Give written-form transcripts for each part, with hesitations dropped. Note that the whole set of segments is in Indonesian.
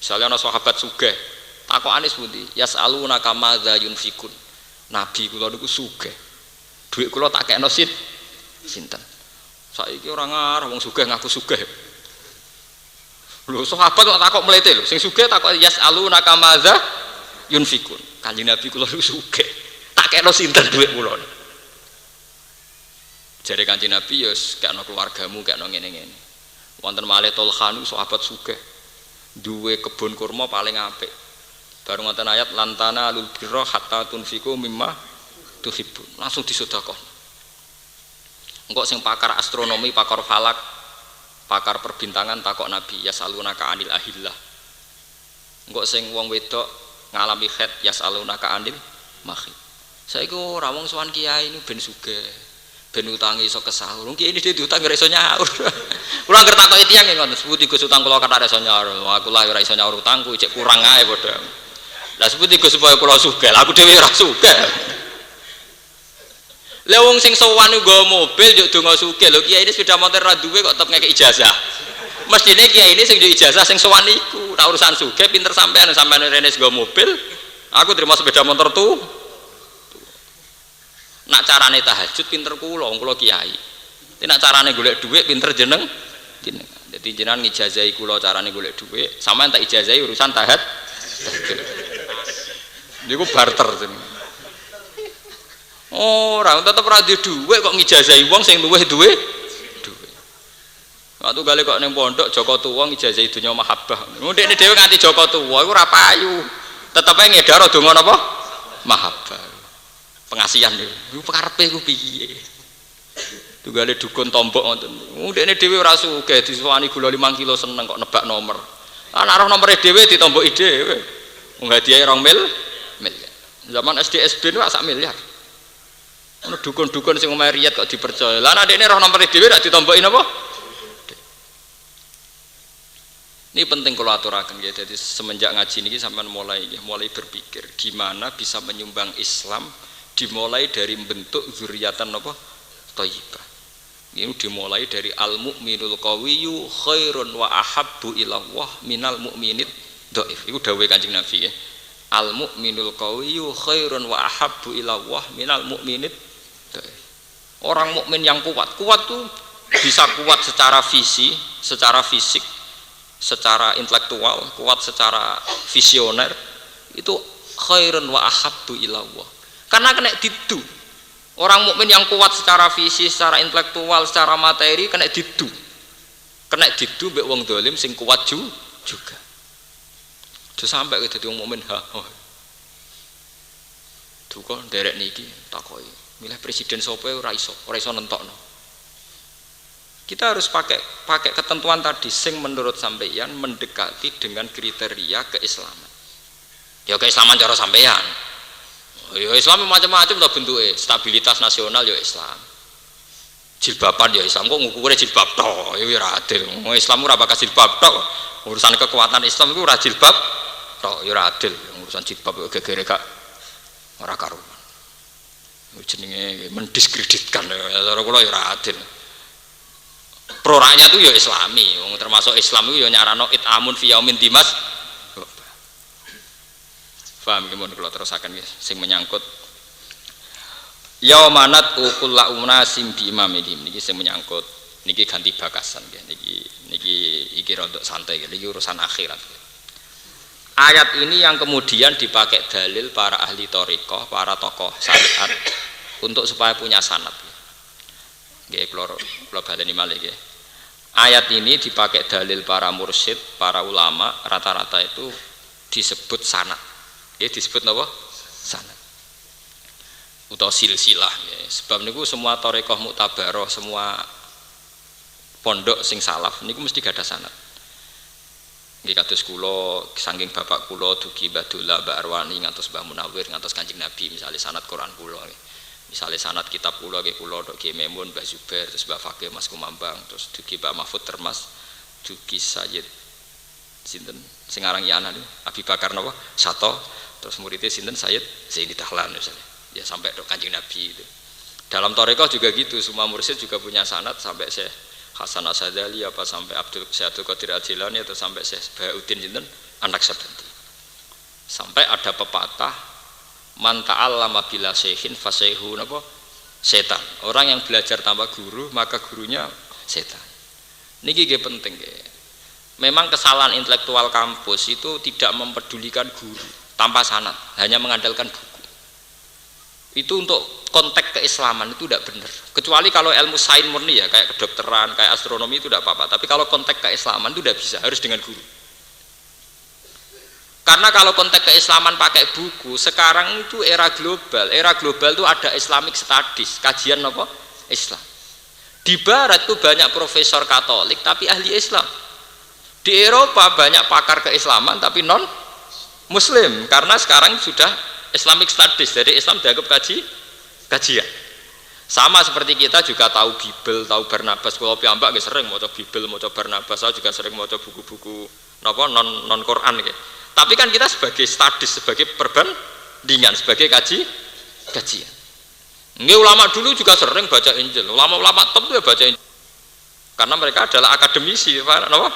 Misalnya ana sahabat sugih, takokane pundi? Yas'aluna kama dza yunfikun. Nabi kula niku sugih. Dhuwit kula tak kekno sinten. Saiki ora ngarep wong sugih ngaku sugih. Lho sahabat kok takok mlete lho, sing sugih takok yas'aluna kama dza yunfikun. Kanjeng Nabi kula niku sugih. Tak kekno sinten dhuwit kula. Jare Kanjeng Nabi ya kekno keluargamu, kekno ngene-ngene. Wonten malih Tolhan sahabat sugih. Duwe kebun kurma paling apik. Baru ngoten ayat lantana lul birra hatta tunfiku mimma tuhibbun. Langsung disedekah. Engko sing pakar astronomi, pakar falak, pakar perbintangan takok Nabi yasalunaka anil ahillah. Engko sing wong wedok ngalami haid yasalunaka anil mahid. Saiki ora wong sowan kiai ini ben sugih, ben utangi iso kesahur. Kiai ini diutang ora iso nyaur. Kula anggere takoki tiyang ngoten, seputi Gus utang kula kata iso nyaur. Aku lah ora iso nyaur utangku, cek kurang ae padha. Lah seputi Gus supaya kula sugih, aku dhewe ora sugih. Lah wong sing sowan nggo mobil yo donga sugih lho, kiai ini sepeda motor ra duwe kok tetep ngekek ijazah. Mestine kiai ini sing duwe ijazah sing sowan iku, nek urusan sugih pinter sampean rene nggo mobil, aku terima sepeda motor tuh. Nak carane tahajud pinter kula, wong kula kiai. Nek carane golek dhuwit pinter jenengan. Dadi jenengan ngijazahi kula carane golek dhuwit, sampean tak ijazahi urusan tahajud. Niku barter jeneng. Ora tetep ra duwe dhuwit kok ngijazahi wong sing luwih duwe dhuwit. Waktu gale kok ning pondok Joko Tuwa ngijazahi donya mahabbah. Ndekne dhewe nganti Joko Tuwa iku ora payu. Tetep ae ngedar donga napa? Mahabbah. Pengasihan niku karepe ku piye? Tunggale dukun tombok ngoten. Ndekne dhewe ora sugih disowani gula 5 kilo seneng kok nebak nomor. Ana roh nomere dhewe ditomboki dhewe. Wong hadiah 2 miliar. Zaman SD SB niku sak miliar. Ono dukun-dukun sing omahe riyad kok dipercaya. Lah nek roh nomere dhewe rak ditomboki napa? Ini penting kalau aturaken ya. Jadi semenjak ngaji niki sampean mulai berpikir gimana bisa menyumbang Islam, dimulai dari bentuk zuriatan apa? Thayyibah. Ini dimulai dari al-mu'minul qawiyyu khairun wa ahabbu ilallah minal mu'minid dhaif. Iku dawuhe Kanjeng Nabi ya. Al-mu'minul qawiyyu khairun wa ahabbu ilallah minal mu'minid dhaif. Orang mukmin yang kuat tuh bisa kuat secara secara fisik, secara intelektual, kuat secara visioner, itu khairun wa ahabbu ilallah. Karena kena didu. Orang mukmin yang kuat secara fisik, secara intelektual, secara materi kena didu. Kena didu mbek wong dolim sing kuat juga. Terus sampai ke dadi wong mukmin Tuh kok nderek niki takoki, milih presiden sapa ora iso nentokno. Kita harus pakai ketentuan tadi sing menurut sampeyan mendekati dengan kriteria keislaman. Ya keislaman cara sampeyan. Ya Islam macam-macam to bentuke, stabilitas nasional ya Islam. Jilbaban ya Islam, kok ngukure jilbab tok, ya ora adil. Wong Islam ora bakal jilbab tok. Urusan kekuatan Islam itu ora jilbab tok, ya ora adil. Urusan jilbab kok gegere gak ora karuan. Jenenge mendiskreditkan cara kula ya ora adil. Pro rakyat itu ya Islami, termasuk Islam itu ya nyarano it'amun fi yaumin dimas. Paham gimana kalau terusakan ya, sing menyangkut yaumanat ukulla unasim bi imamihim niki sing menyangkut niki ganti bakasan ya, niki rodok santai ya, niki urusan akhirat ya. Ayat ini yang kemudian dipakai dalil para ahli thariqah, para tokoh syariat untuk supaya punya sanad ya. Nggih kula baleni malih nggih. Ayat ini dipakai dalil para mursyid, para ulama rata-rata itu disebut sanad. Ya disebut apa? Sanad. Utawa silsilah ya. Sebab niku semua thariqah muktabarah, semua pondok sing salaf niku mesti gada sanad. Nggih kados kula saking bapak kula dugi Mbah Dola, Mbah Arwani ngantos Mbah Munawir ngantos Kanjeng Nabi misalnya sanad Quran kula. Misalnya sanad kitab kula nggih kula Dok Ki Memun, Mbah Zubair, terus Mbah Fakih Mas Kumambang, terus dugi Mbah Mahfud Termas, dugi Sayyid sinten sing aran Yana Abi Bakar napa? Sato. Terus muridnya sinten Sayyid Zaini Dahlan misalnya. Ya sampai Dok Kanjeng Nabi itu. Dalam thariqah juga gitu, semua mursyid juga punya sanad sampai Syekh Hasan Asadali apa sampai Abdul Qadir Al-Jilani atau sampai Syekh Bahauddin sinten anak seperti. Sampai ada pepatah man ta'allama bila syekhin fasayhu napa setan. Orang yang belajar tanpa guru maka gurunya setan. Niki nggih penting nggih. Memang kesalahan intelektual kampus itu tidak mempedulikan guru tanpa sanad, hanya mengandalkan buku. Itu untuk konteks keislaman itu tidak benar. Kecuali kalau ilmu sains murni ya, kayak kedokteran, kayak astronomi itu tidak apa-apa. Tapi kalau konteks keislaman itu tidak bisa, harus dengan guru. Karena kalau konteks keislaman pakai buku, sekarang itu era global. Era global itu ada Islamic Studies, kajian apa? Islam. Di Barat itu banyak profesor Katolik tapi ahli Islam. Di Eropa banyak pakar keislaman tapi non Muslim. Karena sekarang sudah Islamic Studies, jadi Islam dianggap kajian. Sama seperti kita juga tahu Bible, tahu Barnabas. Kalau piyambak nggih sering maca Bible, maca Barnabas, saya juga sering maca buku-buku napa non Quran gitu. Tapi kan kita sebagai studies, sebagai perbandingan, sebagai kajian. Ini ulama dulu juga sering baca Injil. Ulama-ulama top itu ya baca Injil. Karena mereka adalah akademisi, apa?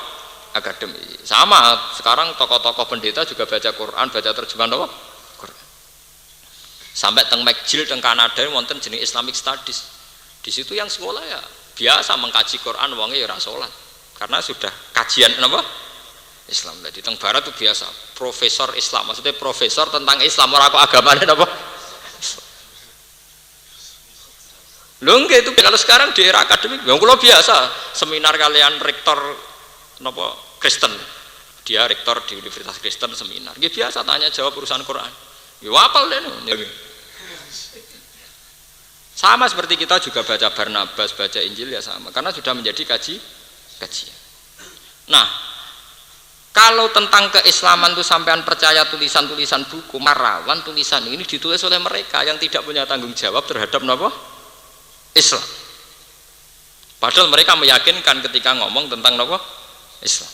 Akademi. Sama sekarang tokoh-tokoh pendeta juga baca Quran, baca terjemahan apa? Quran. Sampai teng McGill teng Kanada wonten jenis Islamic Studies. Di situ yang sekolah ya biasa mengkaji Quran, wonge ya ora salat. Karena sudah kajian apa? Islam. Jadi teng Barat itu biasa profesor Islam, maksudnya profesor tentang Islam, ora kok agamane napa? Lho nggih itu kalau sekarang di era akademik, yang kula biasa seminar kalian rektor napa Kristen. Dia rektor di Universitas Kristen seminar. Nggih biasa tanya jawab urusan Quran. Ya apal lho. Sama seperti kita juga baca Barnabas, baca Injil ya sama, karena sudah menjadi kajian. Nah, kalau tentang keislaman itu sampean percaya tulisan-tulisan buku, marawan tulisan ini ditulis oleh mereka yang tidak punya tanggung jawab terhadap apa? Islam. Padahal mereka meyakinkan ketika ngomong tentang apa? Islam.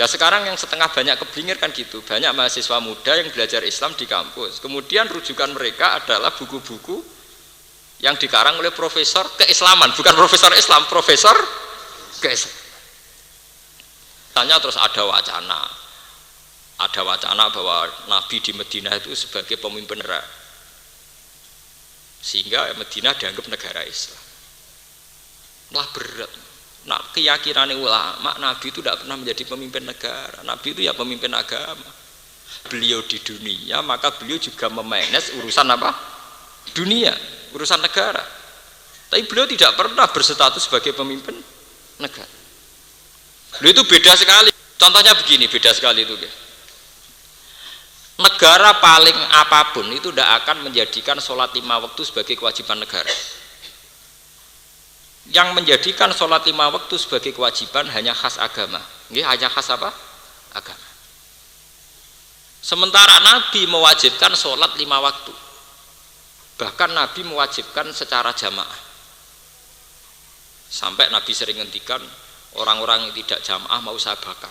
Nah sekarang yang setengah banyak kebingir kan gitu, banyak mahasiswa muda yang belajar Islam di kampus. Kemudian rujukan mereka adalah buku-buku yang dikarang oleh profesor keislaman, bukan profesor Islam, profesor keislaman. Terus ada wacana bahwa Nabi di Madinah itu sebagai pemimpin negara, sehingga Madinah dianggap negara Islam. Lah berat. Nah, keyakinan ulama Nabi itu tidak pernah menjadi pemimpin negara. Nabi itu ya pemimpin agama. Beliau di dunia, maka beliau juga memanage urusan apa? Dunia, urusan negara. Tapi beliau tidak pernah berstatus sebagai pemimpin negara. Itu beda sekali. Contohnya begini, beda sekali itu. Negara paling apapun itu tidak akan menjadikan sholat 5 waktu sebagai kewajiban negara. Yang menjadikan sholat 5 waktu sebagai kewajiban hanya khas agama. Hanya khas apa? Agama. Sementara Nabi mewajibkan sholat 5 waktu. Bahkan Nabi mewajibkan secara jamaah. Sampai Nabi sering ngendikan, orang-orang yang tidak jamaah mau saya bakar.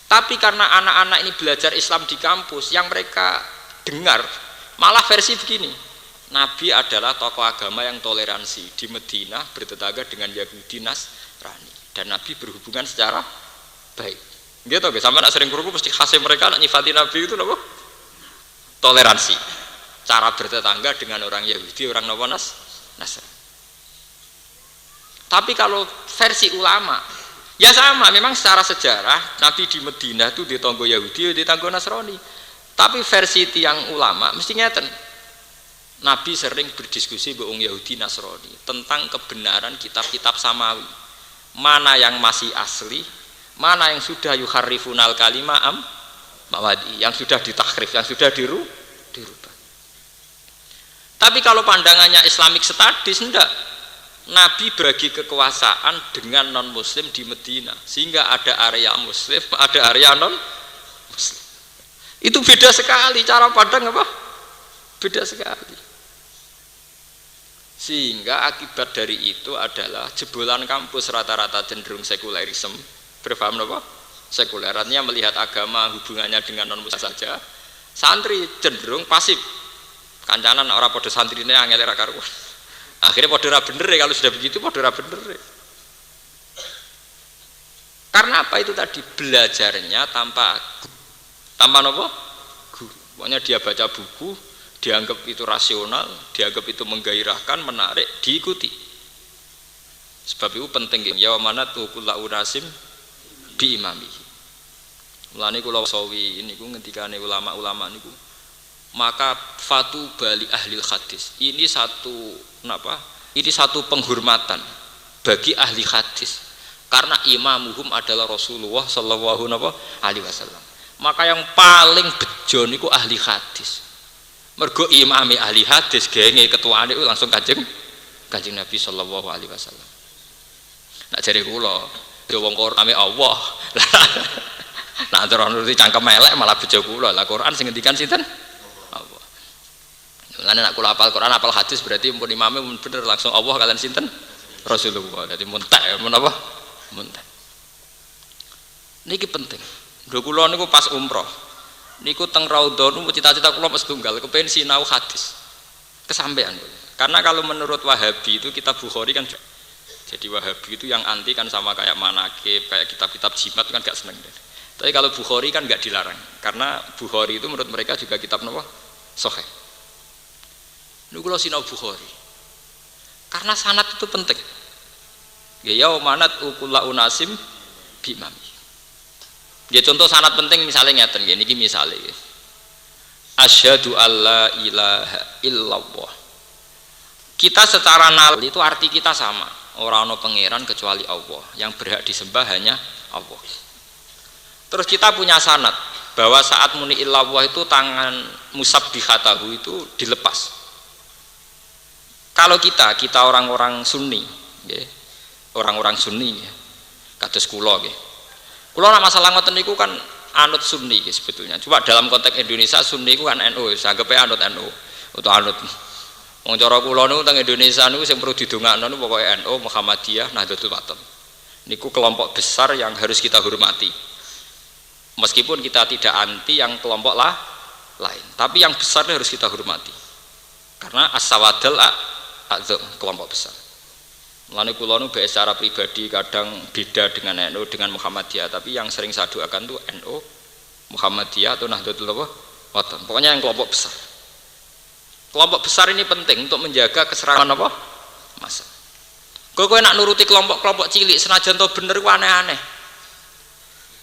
Tapi karena anak-anak ini belajar Islam di kampus, yang mereka dengar malah versi begini. Nabi adalah tokoh agama yang toleransi, di Madinah bertetangga dengan Yahudi Nasrani, dan Nabi berhubungan secara baik. Gitu guys, sampai nak sering kurung mesti khasnya mereka nak nyifati Nabi itu apa? Toleransi. Cara bertetangga dengan orang Yahudi, orang Nasrani. Tapi kalau versi ulama, ya sama, memang secara sejarah Nabi di Madinah itu ditanggo Yahudi, ditanggo Nasrani. Tapi versi tiang ulama mesti ngeten. Nabi sering berdiskusi dengan Yahudi Nasrani tentang kebenaran kitab-kitab samawi. Mana yang masih asli, mana yang sudah yuharrifunal kalimah mawadi, yang sudah ditahrif, yang sudah dirubah. Tapi kalau pandangannya Islamic Studies enggak. Nabi bagi kekuasaan dengan non muslim di Madinah, sehingga ada area muslim, ada area non muslim. Itu beda sekali cara pandang apa? Beda sekali. Sehingga akibat dari itu adalah jebolan kampus rata-rata cenderung sekulerisme. Berpaham apa? Sekulerannya melihat agama hubungannya dengan non muslim saja. Santri cenderung pasif. Kancanan orang pada santrine angel ra karuan. Akhirnya padha ra bener kalau sudah begitu padha ra bener. Karena apa itu tadi? Belajarnya tanpa apa? Guru. Pokoknya dia baca buku, dianggap itu rasional, dianggap itu menggairahkan, menarik, diikuti. Sebab itu penting ya manatu kullu unasim bi imamihi. Mulane kula sawi niku ngendikane ulama-ulama niku, maka fatu bali ahli hadis. Ini satu penghormatan bagi ahli hadis. Karena imamuhum adalah Rasulullah sallallahu alaihi wasallam. Maka yang paling bejo niku ahli hadis. Mergo imami ahli hadis genge ketuane itu langsung Kanjeng Nabi sallallahu alaihi wasallam. Nak jare kula, yo wong Qur'ane Allah. Nah terus nuruti cangkem elek malah bejo kula. Lah Quran sing ngendikan sinten? Allah. Lan nek kula hafal Quran, hafal hadis berarti mun imame mun bener langsung Allah kalian sinten? Rasulullah. Dadi muntek menapa? Muntek. Niki penting. Lho kula niku pas umroh. Niku teng Raudhah niku cita-cita kula mesti tunggal kepengin sinau hadis. Kesampean. Karena kalau menurut Wahabi itu kitab Bukhari kan, jadi Wahabi itu yang anti kan sama kayak manakib, kayak kitab-kitab jimat kan gak seneng. Tapi kalau Bukhari kan gak dilarang. Karena Bukhari itu menurut mereka juga kitab napa? Sahih. Niku kula sinau Bukhari. Karena sanad itu penting. Ya manat ukula unasim bimami. Ya contoh sanad penting misalnya ngeten nggih niki misale. Asyhadu alla ilaha illallah. Kita secara nal itu arti kita sama. Ora ana pangeran kecuali Allah. Yang berhak disembah hanya Allah. Terus kita punya sanad bahwa saat muni illallah itu tangan musabbihatahu itu dilepas. Kalau kita orang-orang Sunni, nggih. Orang-orang Sunni ya. Kados kula nggih. Kula nek masalah ngoten niku kan anut Sunni nggih sebetulnya. Coba dalam konteks Indonesia Sunni iku kan NU, sanggepe anut NU utawa anut. Wong cara kula niku teng Indonesia niku sing perlu didongakno niku pokoke NU, Muhammadiyah, Nahdlatul Ulama. Niku kelompok besar yang harus kita hormati. Meskipun kita tidak anti yang kelompok lain, tapi yang besar harus kita hormati. Karena as-sawadal adzam kelompok besar. Mulane kula nu bae secara pribadi kadang beda dengan NU dengan Muhammadiyah, tapi yang sering saya doakan tuh NU, Muhammadiyah atau Nahdlatul Ulama. Pokoknya yang kelompok besar. Kelompok besar ini penting untuk menjaga keseragaman apa? Masa. Kowe nak nuruti kelompok-kelompok cilik senajan to bener ku aneh-aneh.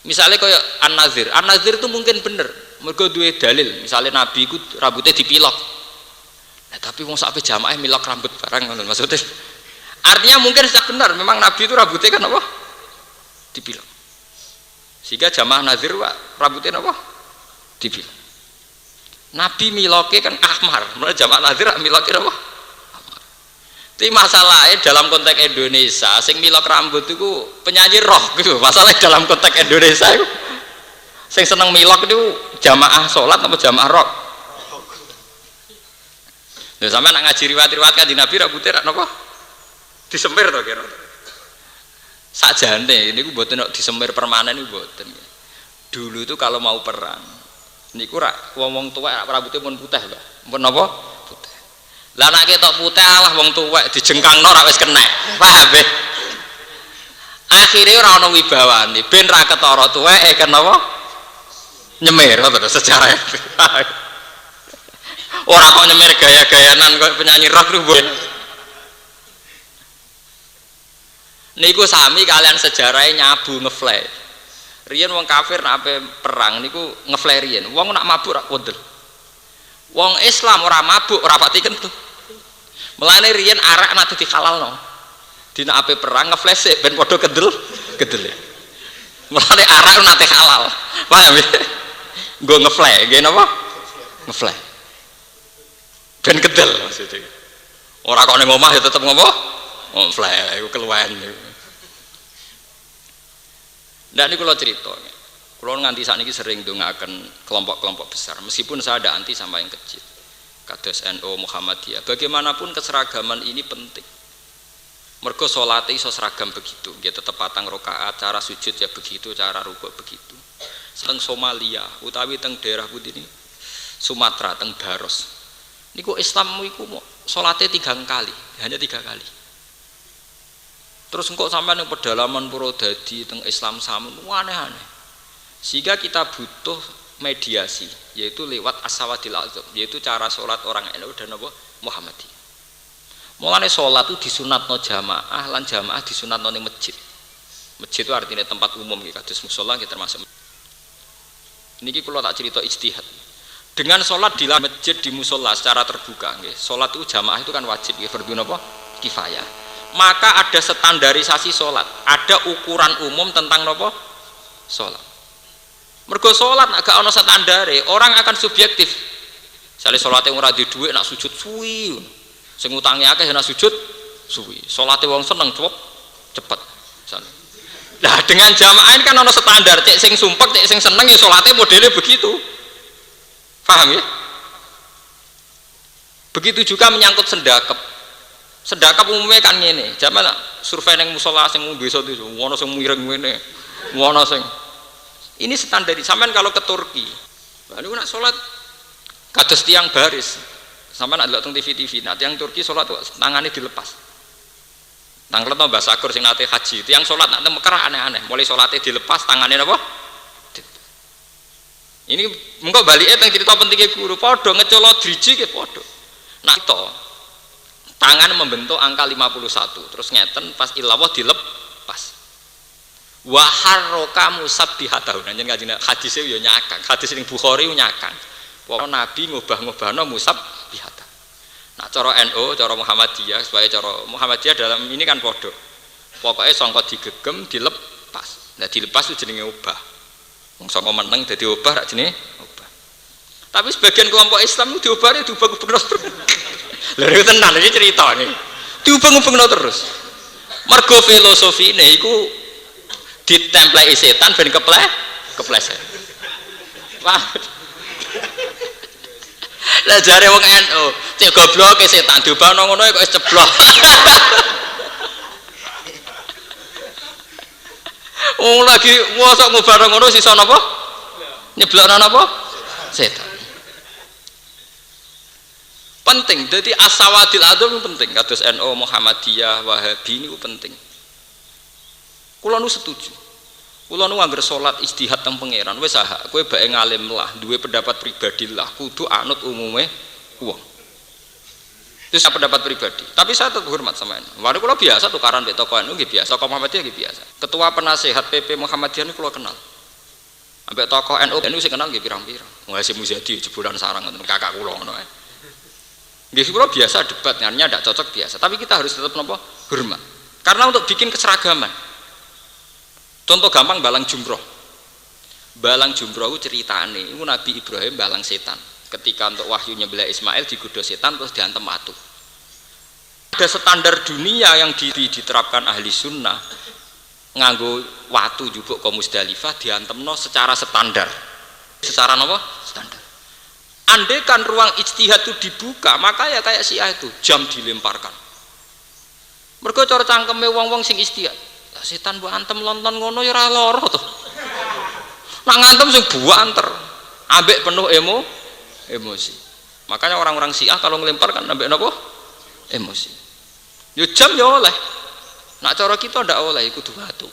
Misalnya kayak An-Nazir. An-Nazir itu mungkin bener, mergo duwe dalil. Misalnya Nabi ku rambutnya dipilok. Nah, tapi wong sampe jamaah milok rambut barang ngono maksudnya. Artinya mungkin sudah benar, memang Nabi itu rambutnya kan apa? Dipilok. Sehingga jamaah Nazir rambutnya apa? Dipilok. Nabi miloknya kan ahmar, mulai jamaah Nazir miloknya apa? Ahmar. Tapi masalahnya dalam konteks Indonesia, sing milok rambut itu penyanyi rock gitu. Masalahnya dalam konteks Indonesia itu, sing seneng milok itu jamaah sholat atau jamaah rock? Nah, sampai nak ngaji riwayat-riwayat kan di Nabi rambutnya apa? Disemir to kira. Sakjane niku mboten nek disemir permanen niku mboten. Dulu itu kalau mau perang niku rak wong-wong tuwek rambutnya pun putih, Pak. Pun napa? Putih. Lah nek ketok putih alah wong tuwek dijengkangno ora wis kenek. Paham nggih? Akhire ora ana wibawane, ben ra ketara tuweke ken napa? Nyemir ngoten sejarah. Ora kok nyemir gaya-gayanan kok penyanyi rock niku. Niku sami kalian sejarahnya nyabu ngeflare. Riyen wong kafir nak ape perang niku ngeflare riyen. Wong nak mabuk ora kondel. Wong Islam ora mabuk ora pati kentu. Mulane riyen arak nak dihalalno. Dina ape perang ngeflare sik ben padha kedel-kedele. Mulane arak nate halal. Paham ya? Nggo ngeflare, nggih napa? Ngeflare. Ben kedel maksudnya. Ora kok ning omah ya tetep ngopo? Oh, fly, aku keluar. Dan ini kalau cerita, kalau nganti saat ini sering dongaken kelompok-kelompok besar, meskipun saya ada anti sama yang kecil, kados NU Muhammadiyah. Bagaimanapun keseragaman ini penting. Mergo salate iso seragam begitu, dia tetap patang rakaat, cara sujud ya begitu, cara rukuk begitu. Teng Somalia, utawi teng daerah putih ini, Sumatera, teng Baros. Niku Islam iku salate 3 kali, hanya 3 kali. Terus engkau sampai yang pedalaman Purwodadi teng Islam Samun aneh-aneh. Sehingga kita butuh mediasi, yaitu lewat as-sawadil azam, yaitu cara sholat orang NU dan apa Muhammadiyah. Mulane sholat itu disunatno jamaah, lan jamaah disunatno ning masjid. Masjid itu artinya tempat umum, kados mushola kita termasuk. Niki kula tak cerita ijtihad. Dengan sholat di masjid di mushola secara terbuka, sholat itu jamaah itu kan wajib, fardhu napa kifayah. Maka ada standarisasi sholat, ada ukuran umum tentang napa sholat. Mergo sholat agak ono standare, orang akan subjektif. Misalnya sholatnya ora di dhuwit nak sujud suwi, sing utange akeh nak sujud suwi. Sholatnya wong seneng cepet. Nah dengan jamaah ini kan ono standar, cek sing sumpek, cek sing seneng ya sholatnya modelnya begitu. Paham ya? Begitu juga menyangkut sendakep. Sendakep umumnya kan ngene, jaman survei nang musala sing biasa itu, ono sing mireng ngene, ono sing ini standar. Sampean kalau ke Turki, niku nak salat kados tiang baris. Sampean nak delok teng TV-TV, nak tiang Turki salat tangane dilepas. Tanglet to bahasa Agur sing nate haji, tiang salat nak Mekah aneh-aneh, mulai salate dilepas tangane napa? Ini mengko balike teng cerita pentingnya guru, padha ngecolo driji nggih padha. Nak to tangan membentuk angka 51, terus ngeten pas ilawah dilepas. Wa harraka musabbihatahu. Njen kanjeng hadise yo nyakang. Hadis ning Bukhari nyakang. Pokoke Nabi ngubah-ngubahno musabbihata. Nah cara NU, cara Muhammadiyah, supaya cara Muhammadiyah dalam ini kan padha. Pokoke sangka digegem dilepas. Nah dilepas itu jenenge ubah. Wong sangka meneng dadi ubah rak jenenge ubah. Tapi sebagian kelompok Islam diubahne diubah-ubahno terus. Lha niku tenan iki ceritane. Diubah-ubahno terus. Mergo filosofine iku ditemplei setan ben kepleset. Wah. Lah jare wong NU, cek gobloke setan diubahno ngono kok wis ceblok. Wong lagi mosok ngubahno ngono sisa napa? Nyeblokno napa? Setan. Penting, jadi as-sawadil adzam penting. Kados NU, Muhammadiyah, Wahabi niku penting. Kula nu setuju. Kula nu anggere salat ijtihad teng pangeran wis sah, kowe bae ngalim lah, duwe pendapat pribadi lah, kudu anut umume wong. Itu pendapat pribadi. Tapi saya tetap hormat sama ini. Waduh kula biasa tukaran mbek tokoh NU nggih biasa, tokoh Muhammadiyah nggih biasa. Ketua penasehat PP Muhammadiyah niku kula kenal. Ambek tokoh NU sing kenal nggih pirang-pirang. Wah si Muzadi jebolan sarang ngoten kakak kula ngono ae. Nggih kula biasa debat, nyanyi ndak cocok biasa, tapi kita harus tetap napa? Hormat. Karena untuk bikin keseragaman. Contoh gampang balang jumroh. Balang jumroh itu ceritane, itu Nabi Ibrahim balang setan. Ketika untuk wahyu nyembelih Ismail digoda setan terus diantem watu. Ada standar dunia yang diterapkan ahli sunnah. Nganggo watu jupuk ke Musdalifah diantemno secara standar. Secara apa? Standar. Andai kan ruang ijtihad itu dibuka, maka ya kayak Syiah itu jam dilemparkan. Mergo cara cangkeme wong-wong sing ijtihad. Setan mbok antem lonton ngono ya ora lara to. Nak ngantem sing buanter, ambek penuh emosi. Makanya orang-orang Syiah kalau ngelempar kan ambek napa? Emosi. Yo jam ya oleh. Nak cara kita ndak oleh kudu watu.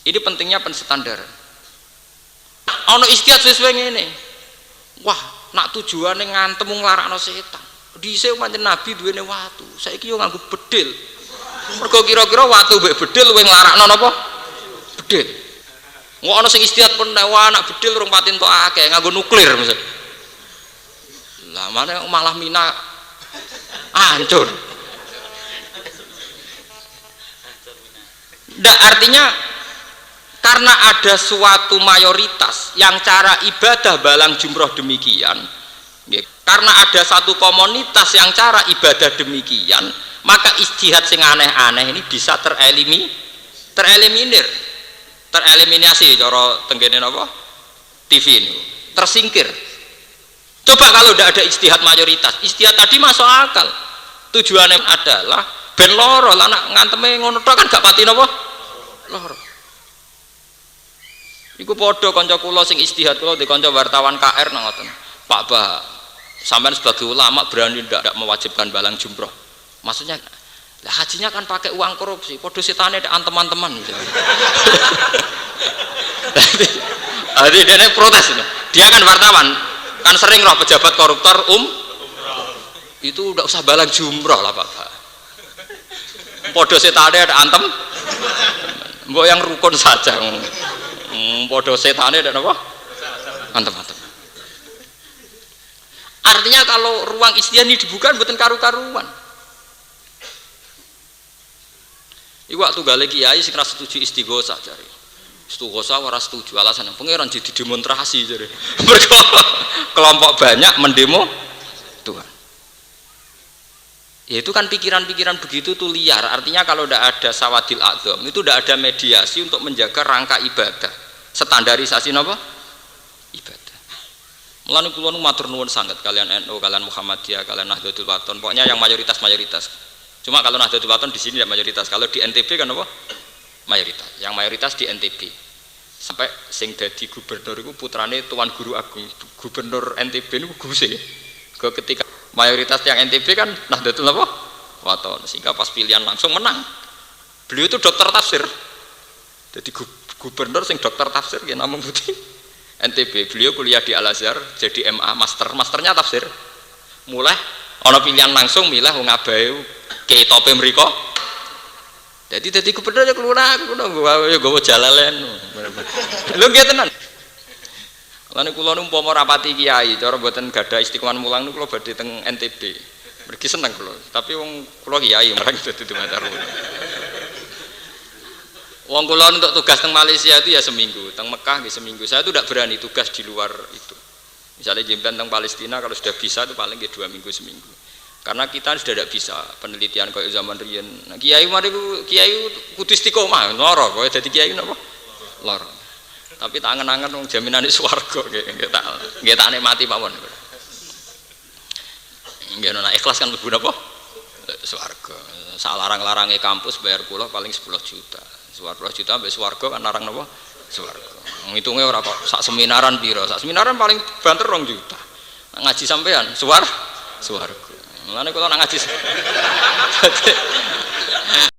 Ini pentingnya penstandaran. Ana istiad sesuai ngene. Wah, nak tujuane ngantem nglarakno setan. Dhisik pancen Nabi duwene watu. Saiki yo nganggo bedil. Mergo kira-kira watu mbek bedil luwih nglarakno napa? Bedil. Engko ana sing istiad pun anak bedil rong patin tok akeh nganggo nuklir misal. Lah mana malah Mina hancur. Ndak artinya karena ada suatu mayoritas yang cara ibadah balang jumroh demikian, karena ada satu komunitas yang cara ibadah demikian, maka ijtihad sing aneh-aneh ini bisa tereliminasi cara tenggene apa TV ini tersingkir. Coba kalau tidak ada ijtihad mayoritas, ijtihad tadi masuk akal, tujuannya adalah ben loro lah nak nganteme ngono tok kan gak pati napa loro. Iku padha kanca kula sing ijtihad kula di kanca wartawan KR nang ngoten. Pak Bah, sampean sebagai ulama berani ndak mewajibkan balang jumroh. Maksudnya Lah hajinya kan pakai uang korupsi, podo setane teman-teman gitu. Jadi dia protes ini. Dia kan wartawan, kan sering roh pejabat koruptor itu udah usah balang jumroh lah Bapak. Podo setane ada antem, mbok yang rukun saja. Podo setane ada apa? Antem-antem. Artinya kalau ruang istiadah ini dibuka mboten karu-karuan. Iku waktu gale kiai sing ra setuju istighosah jare. Istighosah ora setuju alasan pangeran jadi demonstrasi jare. Mergo kelompok banyak mendemo Tuhan. Ya itu kan pikiran-pikiran begitu tuh liar. Artinya kalau tidak ada sawadil adzam itu tidak ada mediasi untuk menjaga rangka ibadah. Standarisasi apa? Ibadah. Mulane kula nu matur nuwun sanget kalian NU, kalian Muhammadiyah, kalian Nahdlatul Wathon. Pokoknya yang mayoritas. Cuma kalau Nahdlatul Wathon di sini tidak mayoritas. Kalau di NTB kan apa? Mayoritas. Yang mayoritas di NTB. Sampai sing dadi gubernur itu putrane Tuan Guru Agung. Gubernur NTB itu guse. Ketika mayoritas yang NTB kan Nahdlatul Wathon. Sehingga pas pilihan langsung menang. Beliau itu dokter tafsir. Jadi gubernur sing dokter tafsir ya namung putih. NTB, beliau kuliah di Al Azhar jadi MA, masternya tafsir. Mulai ana pilihan langsung milah wong abahe ke tope mriko. Jadi gubernur ya kelurahan ngono ya nggawa jalalen. Lho nggih tenan. Lan kula nu umpama rapati kiai, cara mboten gadah istiqomah mulang niku kula badhe teng NTB. Mergi seneng kula, tapi wong kula kiai marang dadi dumatar. Wong kula untuk tugas teng Malaysia itu ya seminggu, teng Mekah nggih seminggu. Saya itu tidak berani tugas di luar itu. Misalnya jemban teng Palestina kalau sudah bisa itu paling 2 minggu seminggu. Karena kita sudah tidak bisa penelitian kayak zaman riyen. Nah, kiai mari kiai kudu istiqomah, lara kowe dadi kiai napa? Lara. Tapi tak angen-angen wong jaminane swarga nggih tak nikmati mawon. Nggih ana ikhlas kan mlebu napa? Swarga. Sak larang-larange kampus bayar kula paling 10 juta. 10 juta sampai swarga kan larang napa? Swarga. Ngitungnya ora kok sak seminaran piro? Sak seminaran paling banter 2 juta. Ngaji sampean swarga. Mulane kula nak ngaji